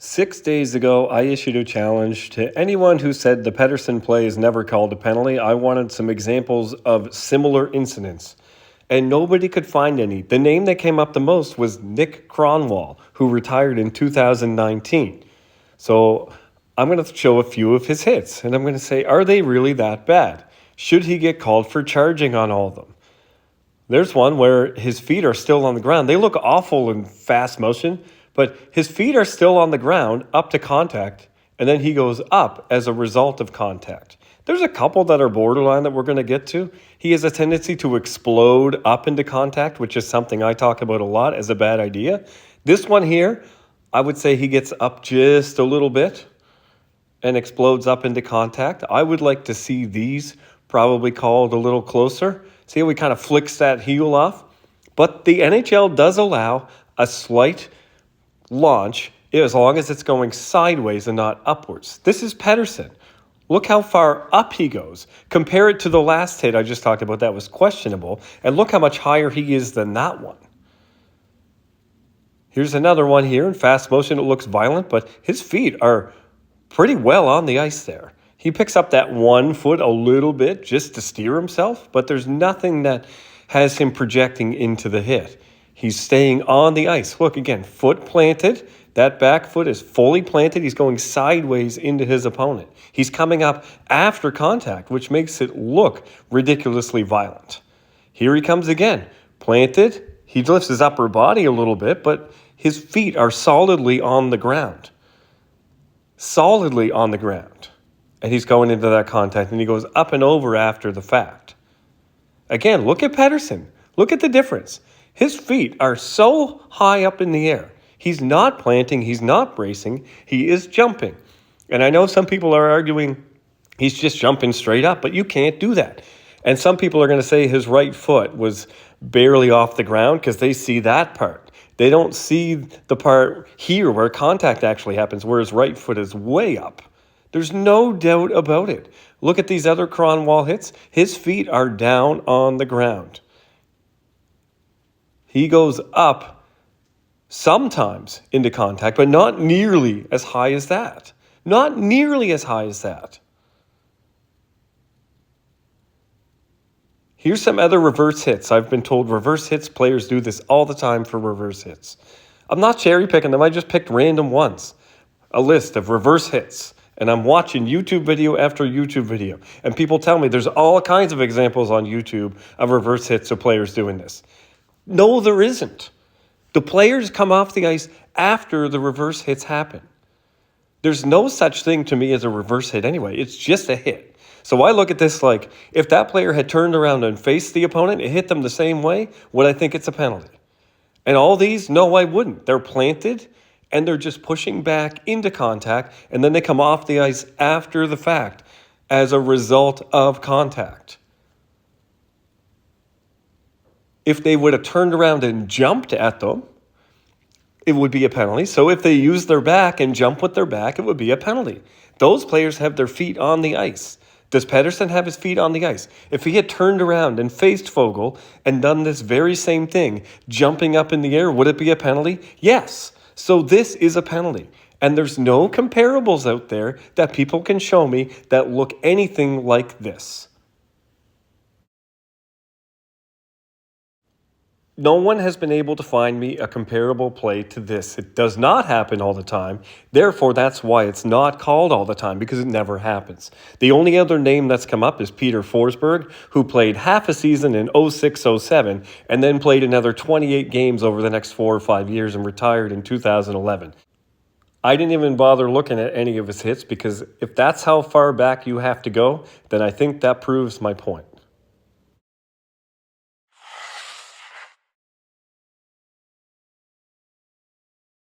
6 days ago, I issued a challenge to anyone who said the Pettersson play is never called a penalty. I wanted some examples of similar incidents, and nobody could find any. The name that came up the most was Nick Kronwall, who retired in 2019. So I'm going to show a few of his hits, and I'm going to say, are they really that bad? Should he get called for charging on all of them? There's one where his feet are still on the ground. They look awful in fast motion, but his feet are still on the ground up to contact, and then he goes up as a result of contact. There's a couple that are borderline that we're going to get to. He has a tendency to explode up into contact, which is something I talk about a lot as a bad idea. This one here, I would say he gets up just a little bit and explodes up into contact. I would like to see these probably called a little closer. See how he kind of flicks that heel off? But the NHL does allow a slight launch as long as it's going sideways and not upwards. This is Pettersson. Look how far up he goes. Compare it to the last hit I just talked about that was questionable, and look how much higher he is than that one. Here's another one here in fast motion. It looks violent, but his feet are pretty well on the ice there. He picks up that 1 foot a little bit just to steer himself, but there's nothing that has him projecting into the hit. He's staying on the ice. Look again, foot planted. That back foot is fully planted. He's going sideways into his opponent. He's coming up after contact, which makes it look ridiculously violent. Here he comes again, planted. He lifts his upper body a little bit, but his feet are solidly on the ground. Solidly on the ground. And he's going into that contact, and he goes up and over after the fact. Again, look at Pettersson. Look at the difference. His feet are so high up in the air. He's not planting. He's not bracing. He is jumping. And I know some people are arguing he's just jumping straight up, but you can't do that. And some people are going to say his right foot was barely off the ground because they see that part. They don't see the part here where contact actually happens, where his right foot is way up. There's no doubt about it. Look at these other Kronwall hits. His feet are down on the ground. He goes up sometimes into contact, but not nearly as high as that. Not nearly as high as that. Here's some other reverse hits. I've been told reverse hits, players do this all the time for reverse hits. I'm not cherry picking them. I just picked random ones. A list of reverse hits. And I'm watching YouTube video after YouTube video. And people tell me there's all kinds of examples on YouTube of reverse hits of players doing this. No, there isn't. The players come off the ice after the reverse hits happen. There's no such thing to me as a reverse hit anyway. It's just a hit. So I look at this like, if that player had turned around and faced the opponent and hit them the same way, would I think it's a penalty? And all these, no, I wouldn't. They're planted, and they're just pushing back into contact, and then they come off the ice after the fact as a result of contact. If they would have turned around and jumped at them, it would be a penalty. So if they use their back and jump with their back, it would be a penalty. Those players have their feet on the ice. Does Pettersson have his feet on the ice? If he had turned around and faced Fogle and done this very same thing, jumping up in the air, would it be a penalty? Yes. So this is a penalty. And there's no comparables out there that people can show me that look anything like this. No one has been able to find me a comparable play to this. It does not happen all the time. Therefore, that's why it's not called all the time, because it never happens. The only other name that's come up is Peter Forsberg, who played half a season in 06-07 and then played another 28 games over the next 4 or 5 years and retired in 2011. I didn't even bother looking at any of his hits because if that's how far back you have to go, then I think that proves my point.